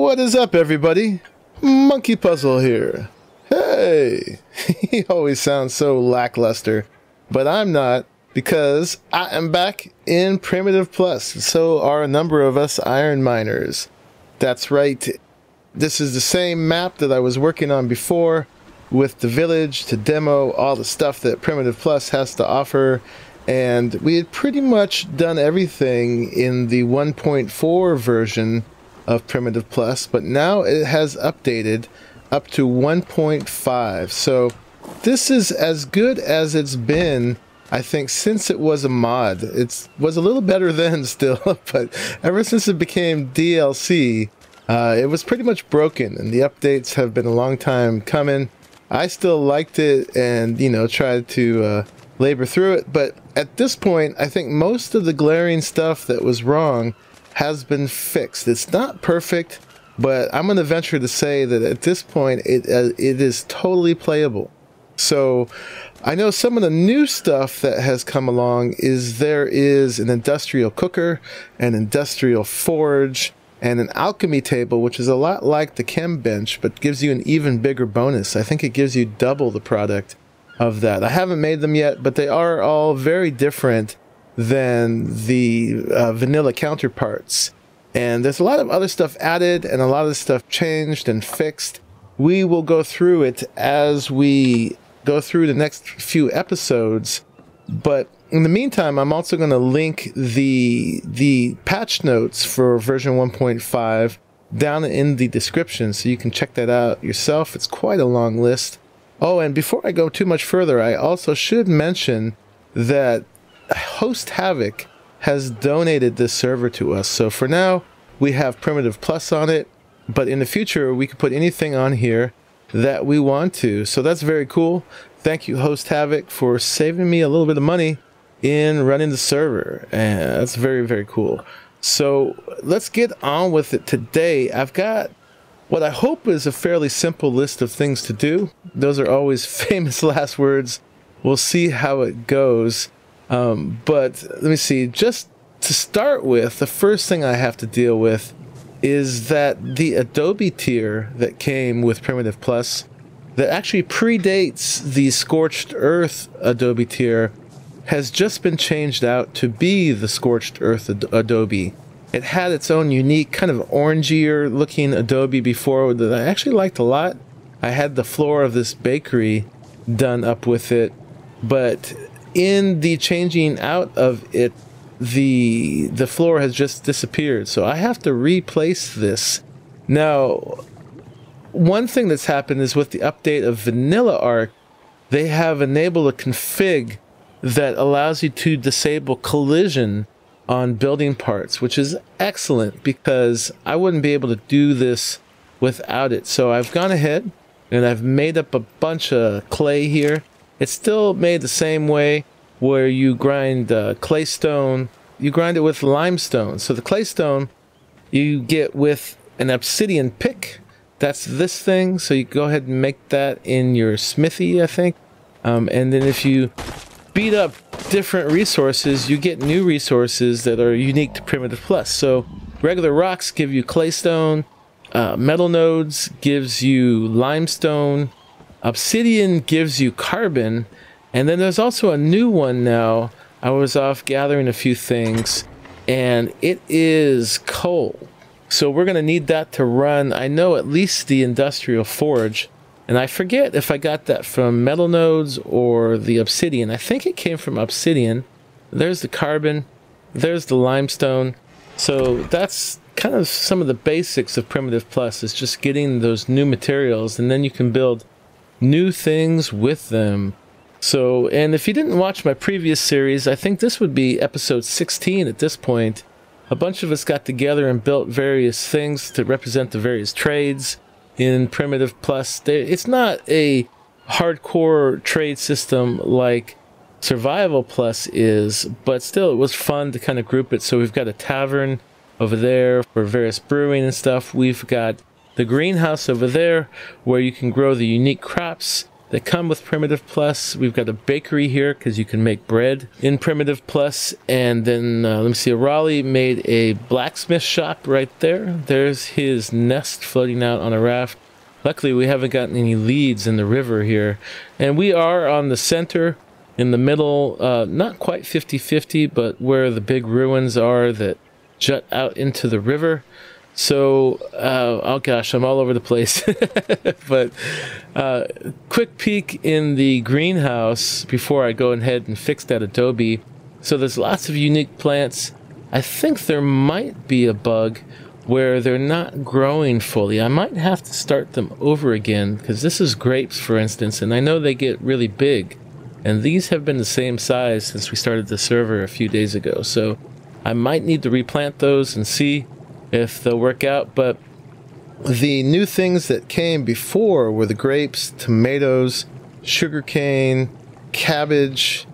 What is up, everybody? Monkeypuzzle here. Hey! He always sounds so lackluster, but I'm not, because I am back in Primitive Plus. So are a number of us iron miners. That's right. This is the same map that I was working on before, with the village to demo all the stuff that Primitive Plus has to offer. And we had pretty much done everything in the 1.4 version of Primitive Plus, but now it has updated up to 1.5. So this is as good as it's been, I think, since it was a mod. It was a little better then still, but ever since it became DLC, it was pretty much broken, and the updates have been a long time coming. I still liked it and, you know, tried to labor through it, but at this point, I think most of the glaring stuff that was wrong has been fixed. It's not perfect, but I'm going to venture to say that at this point it is totally playable. So I know some of the new stuff that has come along is there is an industrial cooker, an industrial forge, and an alchemy table, which is a lot like the chem bench, but gives you an even bigger bonus. I think it gives you double the product of that. I haven't made them yet, but they are all very different than the vanilla counterparts. And there's a lot of other stuff added and a lot of stuff changed and fixed. We will go through it as we go through the next few episodes. But in the meantime, I'm also going to link the patch notes for version 1.5 down in the description, so you can check that out yourself. It's quite a long list. Oh, and before I go too much further, I also should mention that Host Havoc has donated this server to us. So for now, we have Primitive Plus on it, but in the future, we can put anything on here that we want to. So that's very cool. Thank you, Host Havoc, for saving me a little bit of money in running the server. And that's very, very cool. So let's get on with it today. I've got what I hope is a fairly simple list of things to do. Those are always famous last words. We'll see how it goes. But let me see, just to start with, the first thing I have to deal with is that the Adobe Tear that came with Primitive Plus, that actually predates the Scorched Earth Adobe Tear, has just been changed out to be the Scorched Earth Adobe. It had its own unique kind of orangier looking Adobe before that I actually liked a lot. I had the floor of this bakery done up with it, but in the changing out of it, the floor has just disappeared. So I have to replace this. Now, one thing that's happened is with the update of Vanilla ARK, they have enabled a config that allows you to disable collision on building parts, which is excellent because I wouldn't be able to do this without it. So I've gone ahead and I've made up a bunch of clay here. It's still made the same way, where you grind claystone. You grind it with limestone. So the claystone you get with an obsidian pick. That's this thing. So you go ahead and make that in your smithy, I think. And then if you beat up different resources, you get new resources that are unique to Primitive Plus. So regular rocks give you claystone. Metal nodes gives you limestone. Obsidian gives you carbon, and then there's also a new one now. I was off gathering a few things, and it is coal. So we're going to need that to run, I know, at least the industrial forge. And I forget if I got that from metal nodes or the obsidian. I think it came from obsidian. There's the carbon. There's the limestone. So that's kind of some of the basics of Primitive Plus, is just getting those new materials, and then you can build new things with them. So, and if you didn't watch my previous series, I think this would be episode 16 at this point. A bunch of us got together and built various things to represent the various trades in Primitive Plus. It's not a hardcore trade system like Survival Plus is, but still it was fun to kind of group it. So we've got a tavern over there for various brewing and stuff. We've got the greenhouse over there where you can grow the unique crops that come with Primitive Plus. We've got a bakery here because you can make bread in Primitive Plus. And then, let me see, Raleigh made a blacksmith shop right there. There's his nest floating out on a raft. Luckily, we haven't gotten any leads in the river here. And we are on the center, in the middle, not quite 50-50, but where the big ruins are that jut out into the river. So, oh gosh, I'm all over the place. But quick peek in the greenhouse before I go ahead and fix that Adobe. So there's lots of unique plants. I think there might be a bug where they're not growing fully. I might have to start them over again, because this is grapes, for instance, and I know they get really big. And these have been the same size since we started the server a few days ago. So I might need to replant those and see if they'll work out. But the new things that came before were the grapes, tomatoes, sugarcane, cabbage,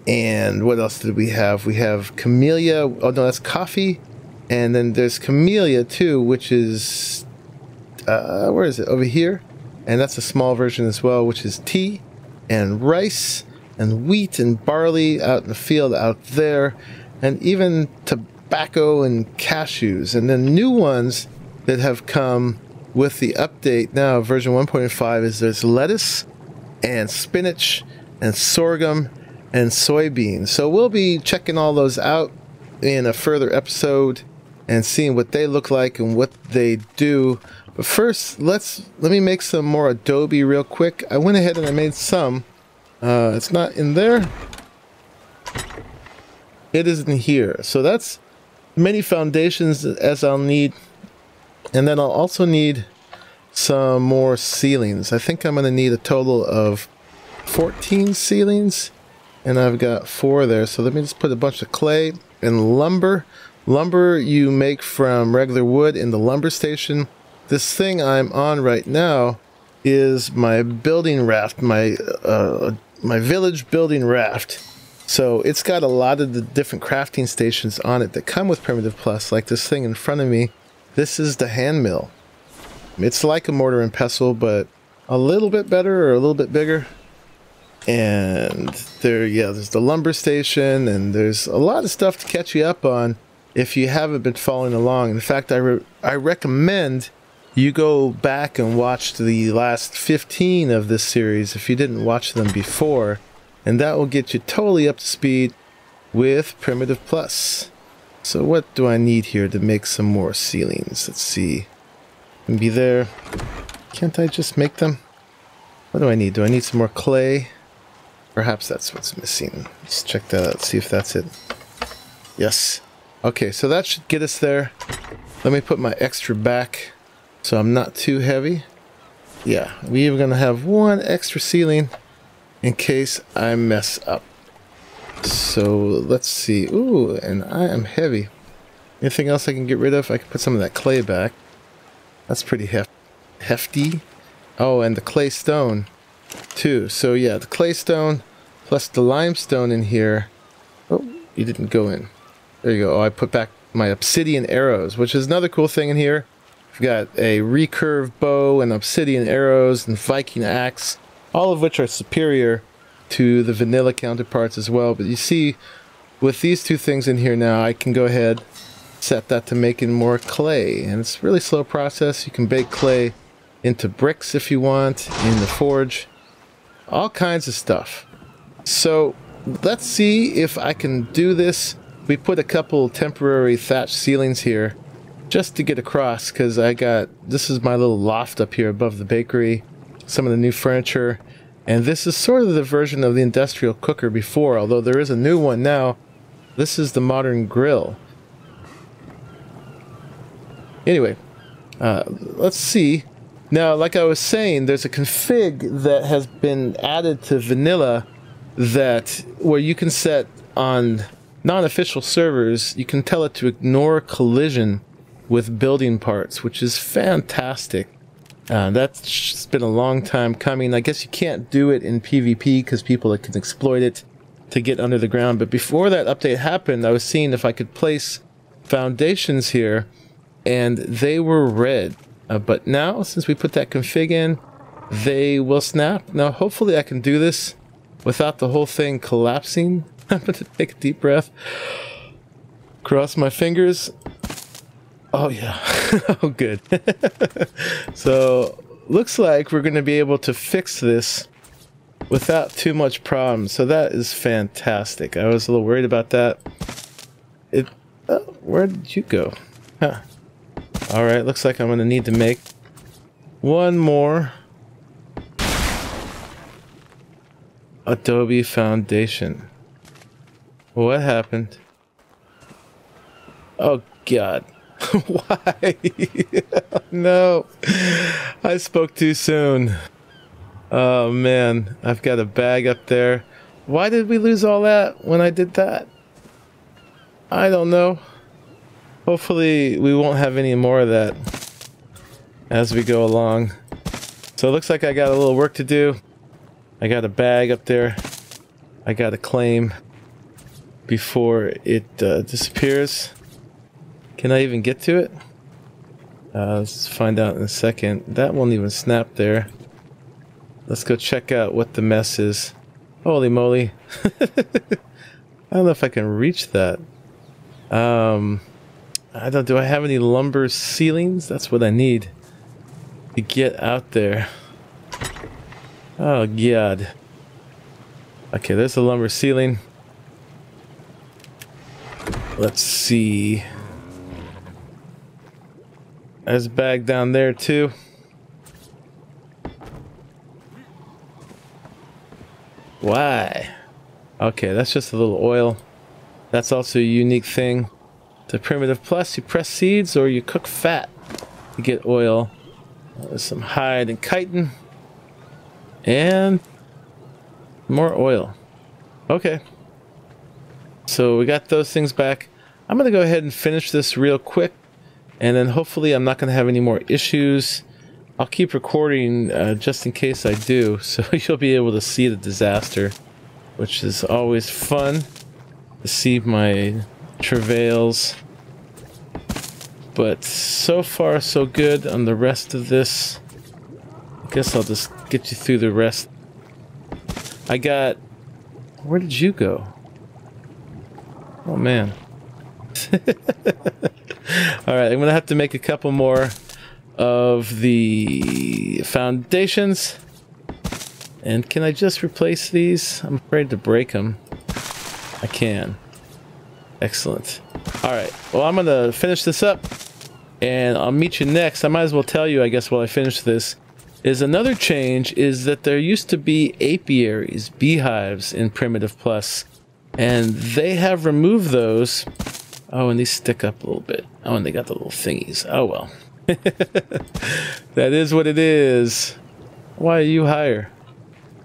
and what else did we have? We have camellia. Oh no, that's coffee. And then there's camellia too, which is, where is it? Over here. And that's a small version as well, which is tea and rice and wheat and barley out in the field out there. And even tobacco and cashews. And then new ones that have come with the update now, version 1.5, is there's lettuce and spinach and sorghum and soybeans. So we'll be checking all those out in a further episode and seeing what they look like and what they do. But first, let me make some more Adobe real quick. I went ahead and I made some. It's not in there. It isn't here. So that's many foundations as I'll need. And then I'll also need some more ceilings. I think I'm going to need a total of 14 ceilings. And I've got 4 there. So let me just put a bunch of clay and lumber. Lumber you make from regular wood in the lumber station. This thing I'm on right now is my building raft, my village building raft. So it's got a lot of the different crafting stations on it that come with Primitive Plus, like this thing in front of me. This is the hand mill. It's like a mortar and pestle, but a little bit better or a little bit bigger. And there, yeah, there's the lumber station, and there's a lot of stuff to catch you up on if you haven't been following along. In fact, I recommend you go back and watch the last 15 of this series if you didn't watch them before, and that will get you totally up to speed with Primitive Plus. So what do I need here to make some more ceilings? Let's see. Can be there. Can't I just make them? What do I need? Do I need some more clay? Perhaps that's what's missing. Let's check that out, see if that's it. Yes. Okay, so that should get us there. Let me put my extra back so I'm not too heavy. Yeah, we're going to have one extra ceiling in case I mess up. So let's see. Ooh, and I am heavy. Anything else I can get rid of? I can put some of that clay back. That's pretty hefty. Oh, and the clay stone too. So yeah, the clay stone plus the limestone in here. Oh, you didn't go in. There you go. Oh, I put back my obsidian arrows, which is another cool thing in here. I've got a recurve bow and obsidian arrows and Viking axe, all of which are superior to the vanilla counterparts as well. But you see, with these two things in here now, I can go ahead, set that to making more clay. And it's a really slow process. You can bake clay into bricks if you want, in the forge, all kinds of stuff. So let's see if I can do this. We put a couple temporary thatch ceilings here just to get across, because this is my little loft up here above the bakery, some of the new furniture, and this is sort of the version of the industrial cooker before, although there is a new one now. This is the modern grill. Anyway, let's see. Now, like I was saying, there's a config that has been added to vanilla where you can set on non-official servers, you can tell it to ignore collision with building parts, which is fantastic. That's been a long time coming. I guess you can't do it in PvP because people can exploit it to get under the ground. But before that update happened, I was seeing if I could place foundations here, and they were red. But now, since we put that config in, they will snap. Now, hopefully I can do this without the whole thing collapsing. I'm going to take a deep breath. Cross my fingers. Oh, yeah. Oh, good. So, looks like we're going to be able to fix this without too much problem. So that is fantastic. I was a little worried about that. Where did you go? Huh. Alright, looks like I'm going to need to make one more Adobe Foundation. What happened? Oh God. Why? No. I spoke too soon. Oh man, I've got a bag up there. Why did we lose all that when I did that? I don't know. Hopefully we won't have any more of that as we go along. So it looks like I got a little work to do. I got a bag up there I got to claim before it disappears. Can I even get to it? Let's find out in a second. That won't even snap there. Let's go check out what the mess is. Holy moly. I don't know if I can reach that. I don't. Do I have any lumber ceilings? That's what I need to get out there. Oh God. Okay, there's a lumber ceiling. Let's see. There's a bag down there too. Why? Okay, that's just a little oil. That's also a unique thing. To Primitive Plus, you press seeds or you cook fat to get oil. There's some hide and chitin. And more oil. Okay. So we got those things back. I'm going to go ahead and finish this real quick. And then hopefully I'm not going to have any more issues. I'll keep recording just in case I do. So you'll be able to see the disaster. Which is always fun. To see my travails. But so far so good on the rest of this. I guess I'll just get you through the rest. I got... Where did you go? Oh man. Alright, I'm gonna have to make a couple more of the foundations. And can I just replace these? I'm afraid to break them. I can. Excellent. Alright, well I'm gonna finish this up and I'll meet you next. I might as well tell you, I guess, while I finish this, is another change is that there used to be apiaries, beehives in Primitive Plus, and they have removed those. Oh, and these stick up a little bit. Oh, and they got the little thingies. Oh well. That is what it is. Why are you higher?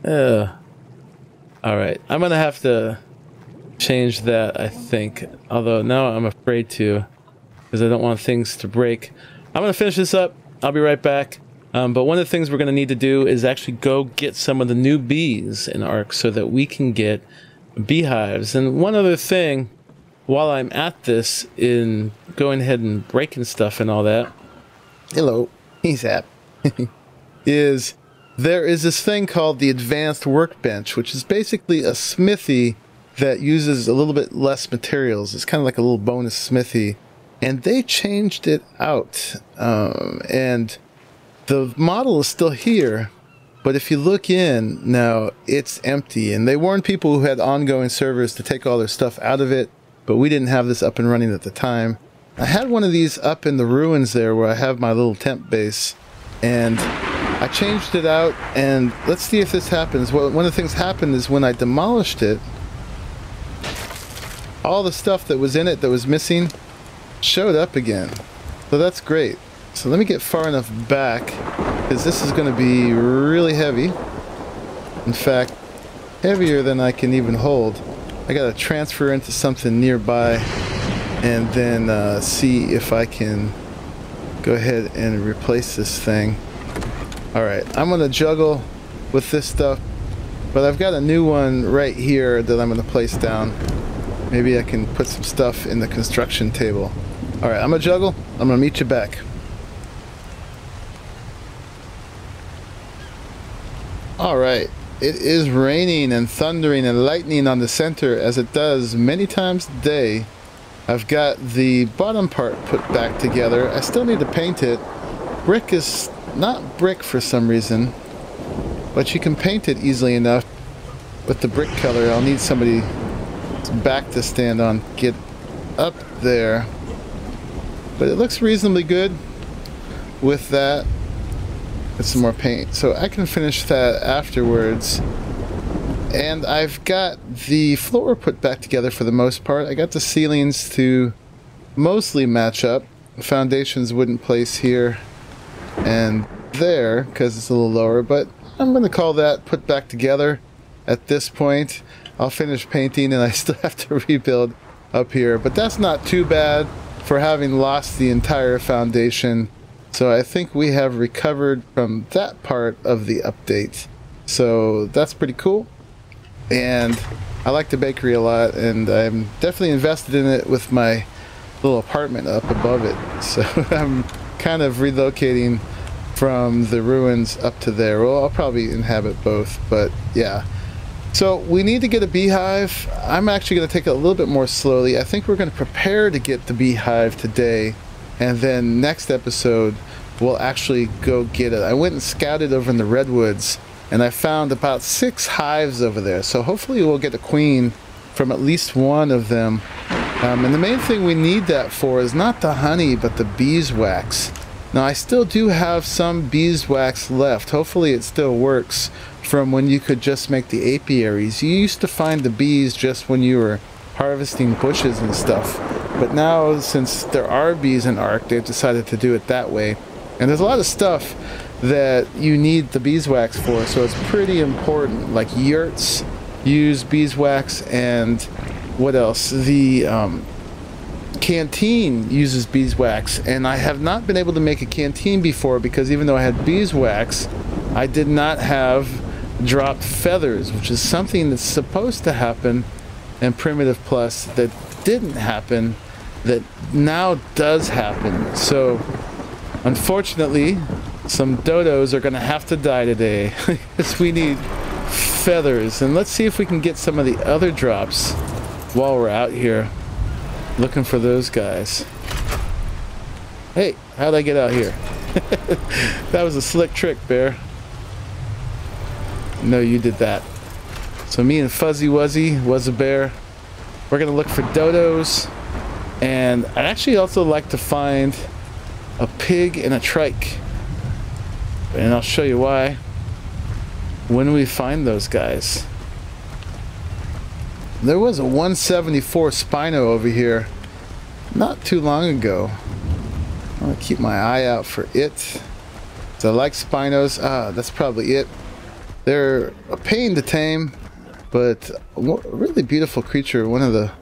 Alright, I'm gonna have to change that, I think. Although now I'm afraid to, because I don't want things to break. I'm gonna finish this up. I'll be right back. But one of the things we're gonna need to do is actually go get some of the new bees in ARK so that we can get beehives. And one other thing, while I'm at this, in going ahead and breaking stuff and all that. Hello, he's at. Is there is this thing called the Advanced Workbench, which is basically a smithy that uses a little bit less materials. It's kind of like a little bonus smithy. And they changed it out. And the model is still here. But if you look in, now it's empty. And they warned people who had ongoing servers to take all their stuff out of it. But we didn't have this up and running at the time. I had one of these up in the ruins there where I have my little temp base. And I changed it out. And let's see if this happens. Well, one of the things happened is when I demolished it, all the stuff that was in it that was missing showed up again. So that's great. So let me get far enough back, because this is going to be really heavy. In fact, heavier than I can even hold. I got to transfer into something nearby and then see if I can go ahead and replace this thing. Alright, I'm going to juggle with this stuff, but I've got a new one right here that I'm going to place down. Maybe I can put some stuff in the construction table. Alright, I'm going to juggle. I'm going to meet you back. Alright, it is raining and thundering and lightning on the center as it does many times a day. I've got the bottom part put back together. I still need to paint it. Brick is not brick for some reason, but you can paint it easily enough with the brick color. I'll need somebody's back to stand on, get up there. But it looks reasonably good with that. With some more paint, so I can finish that afterwards. And I've got the floor put back together for the most part. I got the ceilings to mostly match up. The foundations wouldn't place here and there because it's a little lower, but I'm going to call that put back together at this point. I'll finish painting and I still have to rebuild up here, but that's not too bad for having lost the entire foundation. So I think we have recovered from that part of the update. So that's pretty cool. And I like the bakery a lot, and I'm definitely invested in it with my little apartment up above it. So I'm kind of relocating from the ruins up to there. Well, I'll probably inhabit both, but yeah. So we need to get a beehive. I'm actually going to take it a little bit more slowly. I think we're going to prepare to get the beehive today. And then next episode, we'll actually go get it. I went and scouted over in the redwoods, and I found about 6 hives over there. So hopefully we'll get a queen from at least one of them. And the main thing we need that for is not the honey, but the beeswax. Now I still do have some beeswax left. Hopefully it still works from when you could just make the apiaries. You used to find the bees just when you were harvesting bushes and stuff. But now, since there are bees in ARK, they've decided to do it that way. And there's a lot of stuff that you need the beeswax for, so it's pretty important. Like yurts use beeswax, and what else? The canteen uses beeswax. And I have not been able to make a canteen before because even though I had beeswax, I did not have dropped feathers, which is something that's supposed to happen in Primitive Plus that didn't happen, that now does happen. So unfortunately some dodos are gonna have to die today because we need feathers. And let's see if we can get some of the other drops while we're out here looking for those guys. Hey, how'd I get out here? That was a slick trick, bear. No, you did that. So me and Fuzzy Wuzzy was a bear. We're gonna look for dodos, and I'd actually also like to find a pig and a trike, and I'll show you why when we find those guys. There was a 174 Spino over here not too long ago. I'm gonna keep my eye out for it. So I like Spinos. That's probably it. They're a pain to tame, but a really beautiful creature. One of the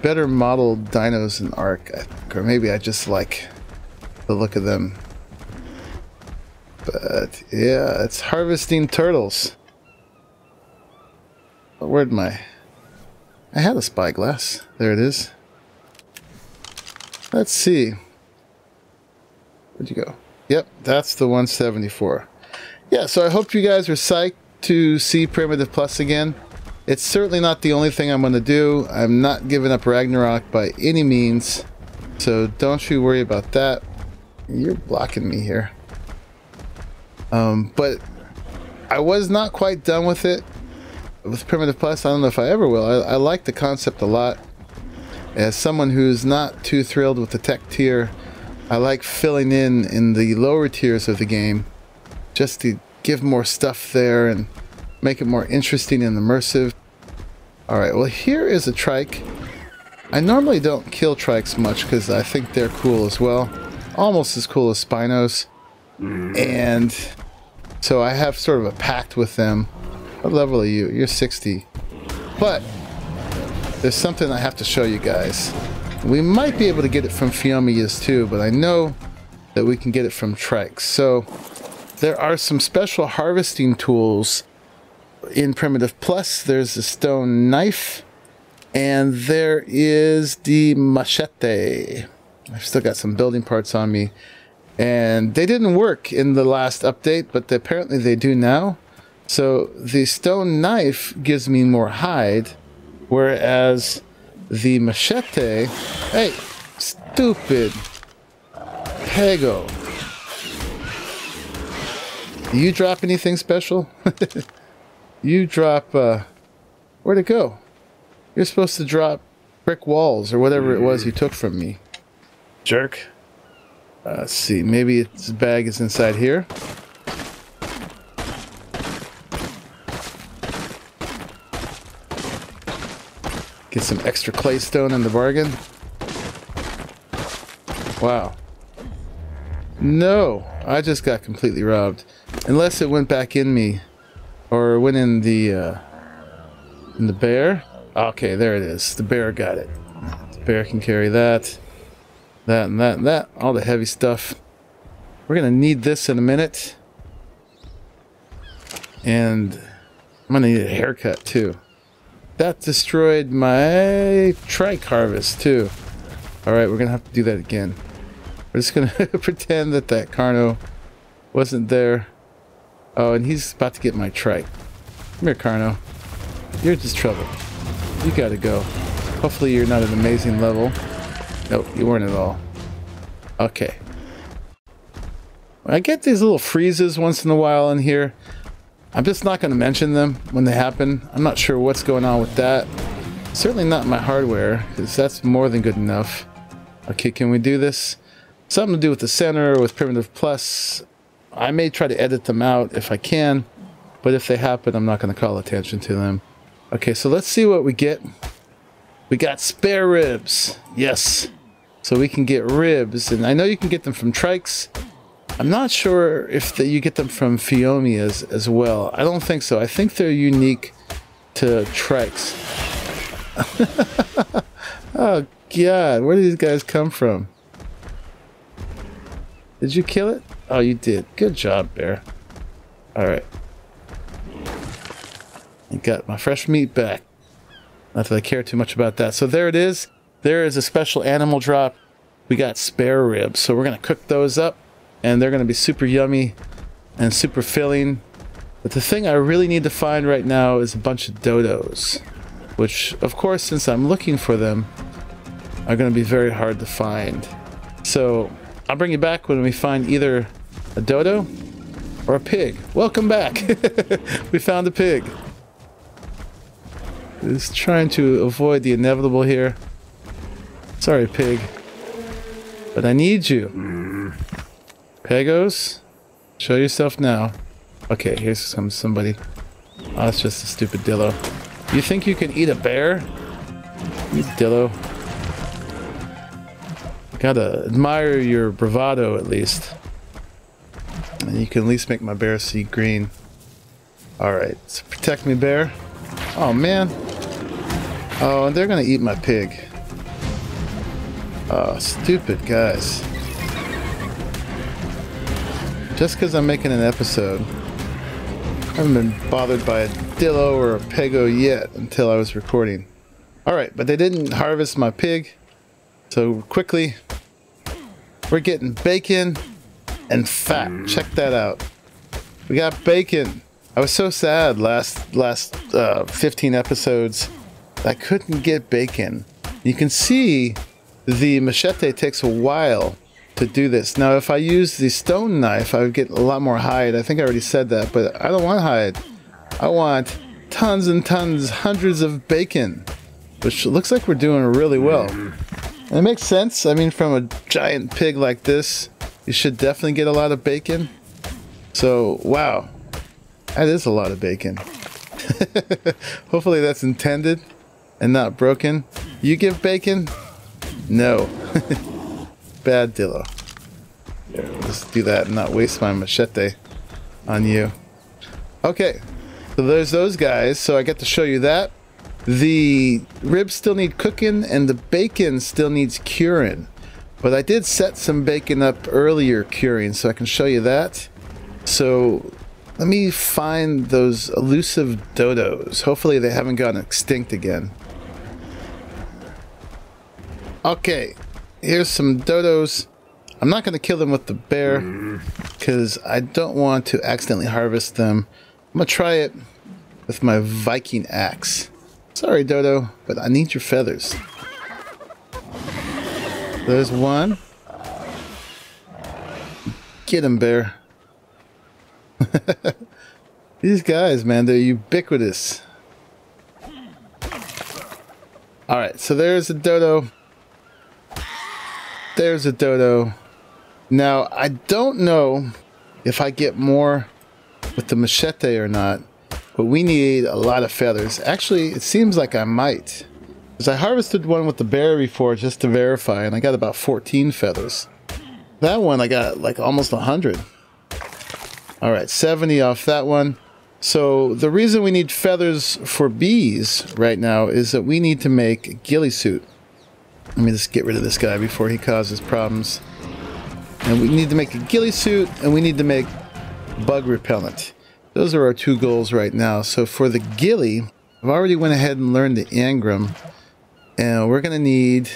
better modeled dinos in ARK, I think. Or maybe I just like the look of them. But yeah, it's harvesting turtles. Where'd my... I had a spyglass. There it is. Let's see. Where'd you go? Yep, that's the 174. Yeah, so I hope you guys are psyched to see Primitive Plus again. It's certainly not the only thing I'm going to do. I'm not giving up Ragnarok by any means, so don't you worry about that. You're blocking me here. But I was not quite done with it. With Primitive Plus, I don't know if I ever will. I like the concept a lot. As someone who's not too thrilled with the tech tier, I like filling in the lower tiers of the game just to give more stuff there and make it more interesting and immersive. Alright, well here is a trike. I normally don't kill trikes much because I think they're cool as well. Almost as cool as Spinos. And so I have sort of a pact with them. What level are you? You're 60. But there's something I have to show you guys. We might be able to get it from Fiomias too, but I know that we can get it from trikes. So there are some special harvesting tools in Primitive Plus. There's a stone knife, and there is the machete. I've still got some building parts on me, and they didn't work in the last update, but apparently they do now. So the stone knife gives me more hide, whereas the machete... Hey, stupid Pego. Do you drop anything special? You drop... where'd it go? You're supposed to drop brick walls or whatever it was you took from me. Jerk. Let's see, maybe its bag is inside here. Get some extra clay stone in the bargain. Wow. No, I just got completely robbed. Unless it went back in me, or went in the bear. Okay, there it is. The bear got it. The bear can carry that, that, and that, and that. All the heavy stuff. We're gonna need this in a minute, and I'm gonna need a haircut too. That destroyed my trike harvest too. Alright, we're gonna have to do that again. We're just gonna pretend that Carno wasn't there. Oh, and he's about to get my trike. Come here, Carno. You're just trouble. You gotta go. Hopefully you're not an amazing level. Nope, you weren't at all. Okay. I get these little freezes once in a while in here. I'm just not going to mention them when they happen. I'm not sure what's going on with that. Certainly not my hardware, because that's more than good enough. Okay, can we do this? Something to do with the center, with Primitive Plus. I may try to edit them out if I can, but if they happen, I'm not going to call attention to them. Okay, so let's see what we get. We got spare ribs. Yes. So we can get ribs, and I know you can get them from Trikes. I'm not sure if you get them from Fiomi as well. I don't think so. I think they're unique to Trikes. Oh, God. Where did these guys come from? Did you kill it? Oh, you did. Good job, Bear. Alright. I got my fresh meat back. Not that I care too much about that. So there it is. There is a special animal drop. We got spare ribs. So we're going to cook those up. And they're going to be super yummy and super filling. But the thing I really need to find right now is a bunch of Dodos. Which, of course, since I'm looking for them, are going to be very hard to find. So, I'll bring you back when we find either a Dodo or a pig. Welcome back! We found a pig. Just trying to avoid the inevitable here. Sorry, pig. But I need you. Pegos, show yourself now. Okay, here's somebody. Oh, it's just a stupid dillo. You think you can eat a bear? You dillo. Gotta admire your bravado at least. And you can at least make my bear see green. Alright, so protect me, bear. Oh, man. Oh, and they're gonna eat my pig. Oh, stupid guys. Just because I'm making an episode, I haven't been bothered by a Dillo or a Pego yet until I was recording. Alright, but they didn't harvest my pig, so quickly, we're getting bacon and fat. Check that out. We got bacon. I was so sad last 15 episodes, I couldn't get bacon. You can see the machete takes a while to do this. Now, if I use the stone knife, I would get a lot more hide. I think I already said that, but I don't want hide. I want tons and tons, hundreds of bacon, which looks like we're doing really well. And it makes sense. I mean, from a giant pig like this, you should definitely get a lot of bacon. So, wow, that is a lot of bacon. Hopefully that's intended and not broken. You give bacon? No. Bad Dillo. Here, let's do that and not waste my machete on you. Okay, so there's those guys. So I get to show you that. The ribs still need cooking and the bacon still needs curing. But I did set some bacon up earlier curing, so I can show you that. So let me find those elusive Dodos. Hopefully they haven't gone extinct again. Okay. Here's some Dodos. I'm not going to kill them with the bear because I don't want to accidentally harvest them I'm gonna try it with my Viking axe. Sorry, Dodo, but I need your feathers. There's one. Get him, bear. These guys, man, they're ubiquitous. Alright, so there's a dodo. There's a dodo. Now, I don't know if I get more with the machete or not, but we need a lot of feathers. Actually, it seems like I might. Because I harvested one with the bear before just to verify, and I got about 14 feathers. That one I got like almost 100. Alright, 70 off that one. So the reason we need feathers for bees right now is that we need to make a ghillie suit. Let me just get rid of this guy before he causes problems. And we need to make a ghillie suit, and we need to make bug repellent. Those are our two goals right now. So for the ghillie, I've already went ahead and learned the engram. And we're going to need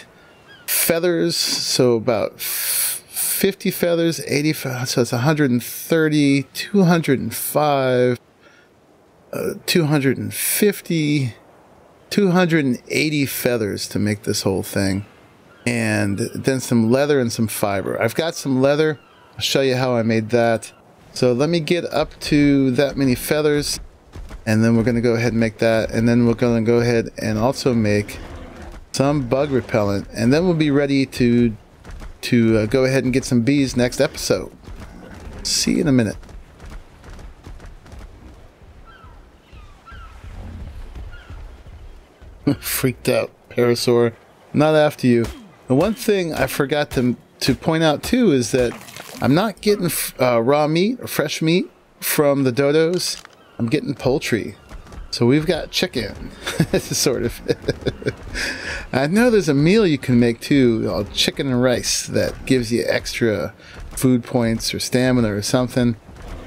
feathers, so about 50 feathers, 80, so it's 130, 205, 250, 280 feathers to make this whole thing. And then some leather and some fiber. I've got some leather. I'll show you how I made that. So let me get up to that many feathers, and then we're going to go ahead and make that. And then we're going to go ahead and also make some bug repellent, and then we'll be ready to go ahead and get some bees next episode. See you in a minute. Freaked out, Parasaur. Not after you. The one thing I forgot to point out too is that I'm not getting raw meat or fresh meat from the dodos. I'm getting poultry. So we've got chicken, sort of. I know there's a meal you can make too, chicken and rice, that gives you extra food points or stamina or something.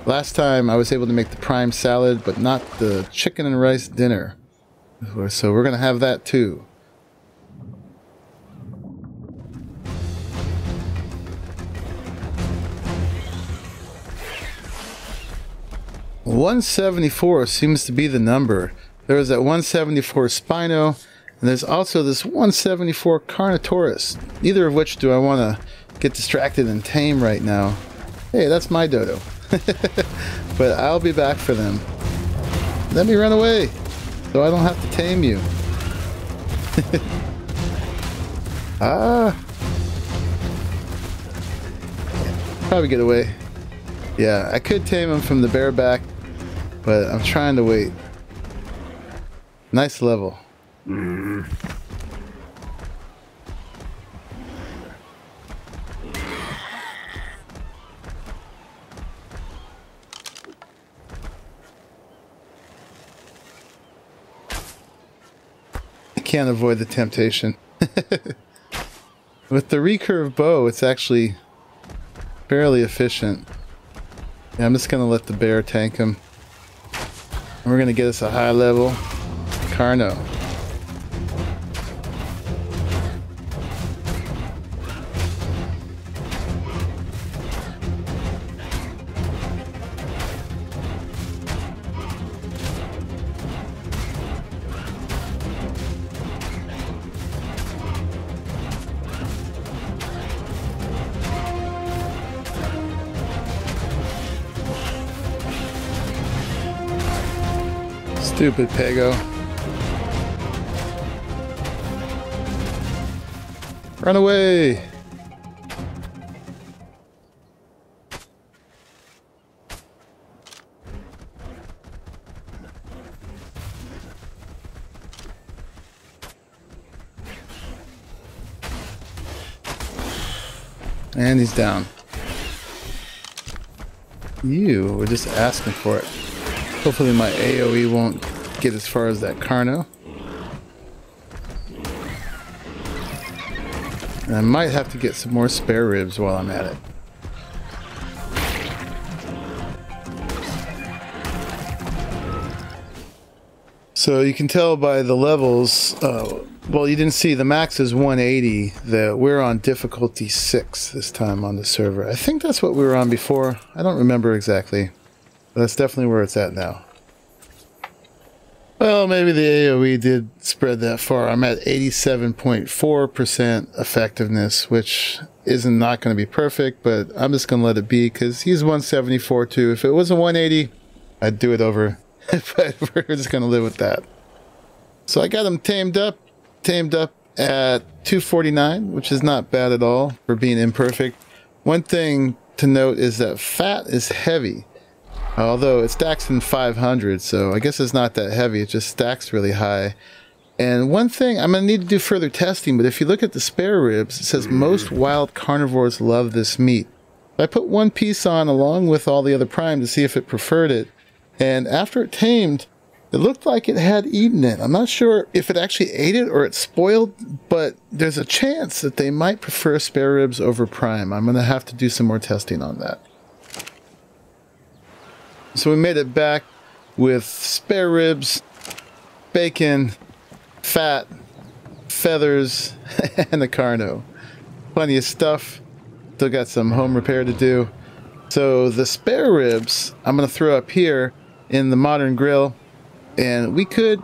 Last time I was able to make the prime salad, but not the chicken and rice dinner. So we're going to have that too. $174 seems to be the number. There is that 174 Spino, and there's also this 174 Carnotaurus. Neither of which do I want to get distracted and tame right now. Hey, that's my dodo. But I'll be back for them. Let me run away, so I don't have to tame you. Ah. Probably get away. Yeah, I could tame him from the bareback, but I'm trying to wait. Nice level. I can't avoid the temptation. With the recurve bow, it's actually fairly efficient. Yeah, I'm just going to let the bear tank him. And we're going to get us a high level Carno. Stupid Pego. Run away! And he's down. You were just asking for it. Hopefully my AoE won't get as far as that Carno. And I might have to get some more spare ribs while I'm at it. So you can tell by the levels, well, you didn't see the max is 180, that we're on difficulty 6 this time on the server. I think that's what we were on before. I don't remember exactly. But that's definitely where it's at now. Well, maybe the AOE did spread that far. I'm at 87.4% effectiveness, which isn't not going to be perfect, but I'm just going to let it be because he's 174 too. If it was a 180, I'd do it over. But we're just going to live with that. So I got him tamed up at 249, which is not bad at all for being imperfect. One thing to note is that fat is heavy. Although it stacks in 500, so I guess it's not that heavy. It just stacks really high. And one thing, I'm going to need to do further testing, but if you look at the spare ribs, it says most wild carnivores love this meat. I put one piece on along with all the other prime to see if it preferred it. And after it tamed, it looked like it had eaten it. I'm not sure if it actually ate it or it spoiled, but there's a chance that they might prefer spare ribs over prime. I'm going to have to do some more testing on that. So we made it back with spare ribs, bacon, fat, feathers, and a Carno. Plenty of stuff. Still got some home repair to do. So the spare ribs I'm going to throw up here in the modern grill. And we could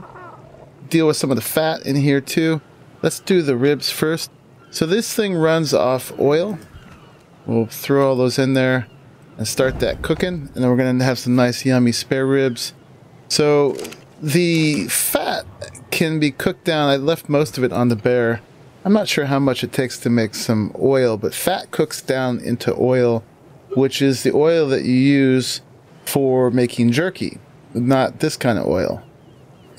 deal with some of the fat in here too. Let's do the ribs first. So this thing runs off oil. We'll throw all those in there and start that cooking, and then we're going to have some nice yummy spare ribs. So the fat can be cooked down. I left most of it on the bear. I'm not sure how much it takes to make some oil, but fat cooks down into oil, which is the oil that you use for making jerky, not this kind of oil.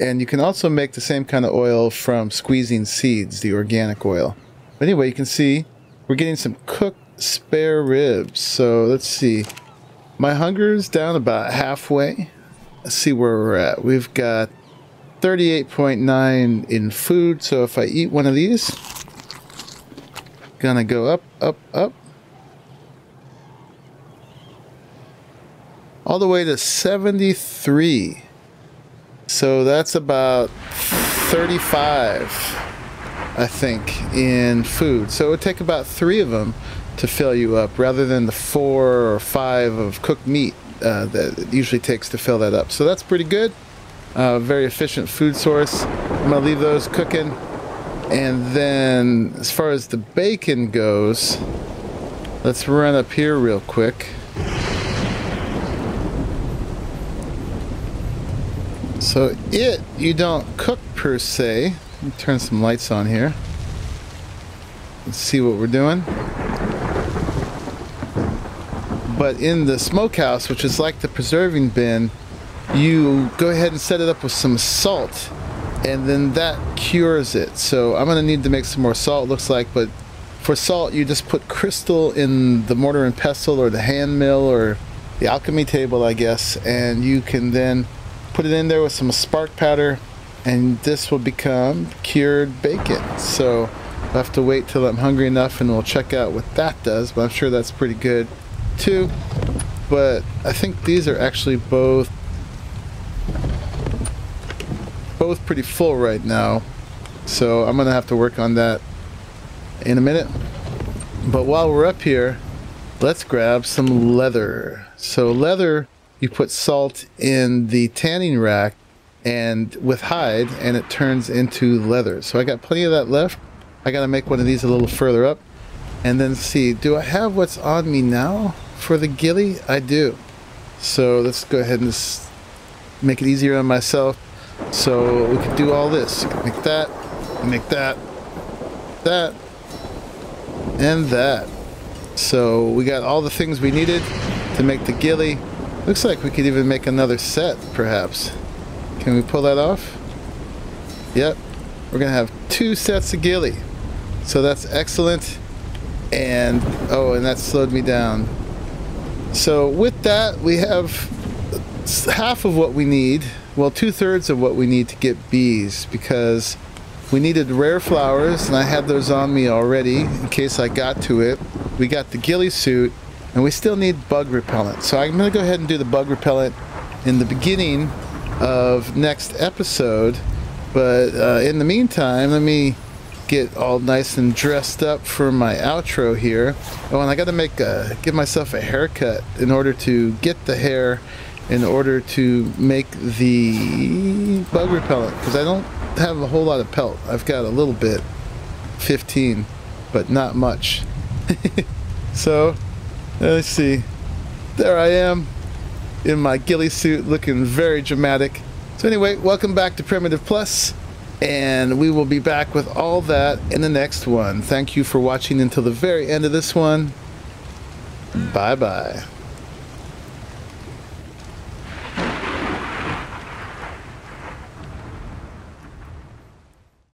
And you can also make the same kind of oil from squeezing seeds, the organic oil. But anyway, you can see we're getting some cooked spare ribs. So let's see, my hunger's down about halfway. Let's see where we're at. We've got 38.9 in food, so if I eat one of these, gonna go up, up, up, all the way to 73. So that's about 35, I think, in food. So it would take about 3 of them to fill you up, rather than the 4 or 5 of cooked meat that it usually takes to fill that up. So that's pretty good. Very efficient food source. I'm gonna leave those cooking. And then as far as the bacon goes, let's run up here real quick. So you don't cook per se. Let me turn some lights on here. Let's see what we're doing. But in the smokehouse, which is like the preserving bin, you go ahead and set it up with some salt, and then that cures it. So I'm gonna need to make some more salt, looks like, but for salt you just put crystal in the mortar and pestle or the hand mill or the alchemy table, I guess, and you can then put it in there with some spark powder, and this will become cured bacon. So I'll have to wait till I'm hungry enough and we'll check out what that does, but I'm sure that's pretty good too. But I think these are actually both pretty full right now, so I'm gonna have to work on that in a minute. But while we're up here, let's grab some leather. So leather, you put salt in the tanning rack and with hide, and it turns into leather. So I got plenty of that left. I gotta make one of these a little further up, and then see, do I have what's on me now for the ghillie? I do. So let's go ahead and just make it easier on myself. So we can do all this. Make that, that, and that. So we got all the things we needed to make the ghillie. Looks like we could even make another set, perhaps. Can we pull that off? Yep. We're gonna have 2 sets of ghillie. So that's excellent. And oh, and that slowed me down. So with that, we have half of what we need. Well, 2/3 of what we need to get bees, because we needed rare flowers, and I had those on me already in case I got to it. We got the ghillie suit, and we still need bug repellent. So I'm going to go ahead and do the bug repellent in the beginning of next episode. But in the meantime, let me get all nice and dressed up for my outro here. Oh, and I got to give myself a haircut in order to get the hair in order to make the bug repellent, because I don't have a whole lot of pelt. I've got a little bit, 15, but not much. So let's see, there I am in my ghillie suit looking very dramatic. So anyway, welcome back to Primitive Plus, and we will be back with all that in the next one. Thank you for watching until the very end of this one. Bye bye.